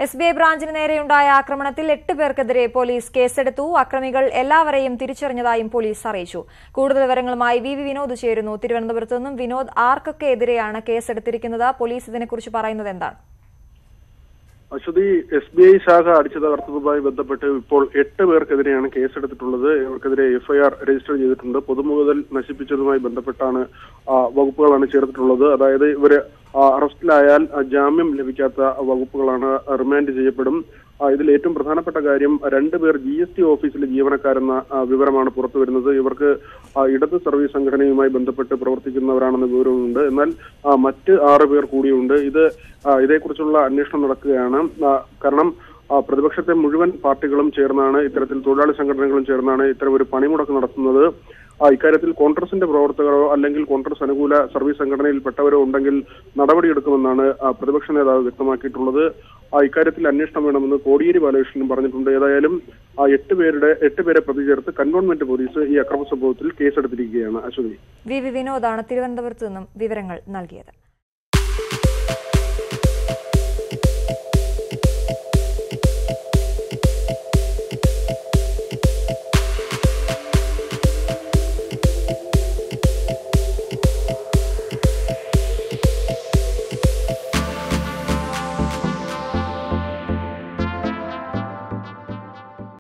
SBI ബ്രാഞ്ചിന് നേരെയുണ്ടായ ആക്രമണത്തിൽ 8 പേർക്കെതിരെ പോലീസ് കേസെടുത്തു. അക്രമികൾ എല്ലാവരെയും തിരിച്ചറിഞ്ഞതായും പോലീസ് അറിയിച്ചു. കൂടുതൽ വിവരങ്ങളുമായി വി വിനോദ് ചേരുന്നു തിരുവനന്തപുരത്ത് നിന്നും. വിനോദ്, ആർക്കൊക്കെ എതിരെയാണ് കേസെടുത്തിരിക്കുന്നത്? പോലീസ് ഇതിനെക്കുറിച്ച് പറയുന്നത് എന്താണ്? അശ്വതി, SBI ശാഖ അടിച്ചു തകർത്തതുമായി ബന്ധപ്പെട്ട് ഇപ്പോൾ 8 പേർക്കെതിരെയാണ് കേസെടുത്തിട്ടുള്ളത്. ഇവർക്കെതിരെ FIR രജിസ്റ്റർ ചെയ്തിട്ടുണ്ട്. പൊതുമുതൽ നശിപ്പിച്ചതുമായി ബന്ധപ്പെട്ടാണ് വകുപ്പുകളാണ് ചേർത്തിട്ടുള്ളത്. അതായത് ഇവര് അറസ്റ്റിലായാൽ ജാമ്യം ലഭിക്കാത്ത വകുപ്പുകളാണ് റിമാൻഡ് ചെയ്യപ്പെടും. ഇതിൽ ഏറ്റവും പ്രധാനപ്പെട്ട കാര്യം 2 പേർ GST ഓഫീസിലെ ജീവനക്കാരെന്ന വിവരമാണ് പുറത്തു വരുന്നത്. ഇവർക്ക് ഇടത് സർവീസ് സംഘടനയുമായി ബന്ധപ്പെട്ട് പ്രവർത്തിക്കുന്നവരാണെന്ന വിവരമുണ്ട്. എന്നാൽ മറ്റ് 6 പേർ കൂടിയുണ്ട്. ഇതേക്കുറിച്ചുള്ള അന്വേഷണം നടക്കുകയാണ്. കാരണം പ്രതിപക്ഷത്തെ മുഴുവൻ പാർട്ടികളും ചേർന്നാണ്, ഇത്തരത്തിൽ തൊഴിലാളി സംഘടനകളും ചേർന്നാണ് ഇത്തരം ഒരു പണിമുടക്ക് നടത്തുന്നത്. ഇക്കാര്യത്തിൽ കോൺഗ്രസിന്റെ പ്രവർത്തകരോ അല്ലെങ്കിൽ കോൺഗ്രസ് അനുകൂല സർവീസ് സംഘടനയിൽപ്പെട്ടവരോ ഉണ്ടെങ്കിൽ നടപടിയെടുക്കുമെന്നാണ് പ്രതിപക്ഷ നേതാവ് വ്യക്തമാക്കിയിട്ടുള്ളത്. ഇക്കാര്യത്തിൽ അന്വേഷണം വേണമെന്ന് കോടിയേരി ബാലകൃഷ്ണനും പറഞ്ഞിട്ടുണ്ട്. ഏതായാലും 8 പേരെ പ്രതി ചേർത്ത് കന്റോൺമെന്റ് പോലീസ് ഈ അക്രമ സംഭവത്തിൽ കേസെടുത്തിരിക്കുകയാണ്. അശ്വതി, വി വിനോദാണ് തിരുവനന്തപുരത്ത് നിന്നും വിവരങ്ങൾ നൽകിയത്.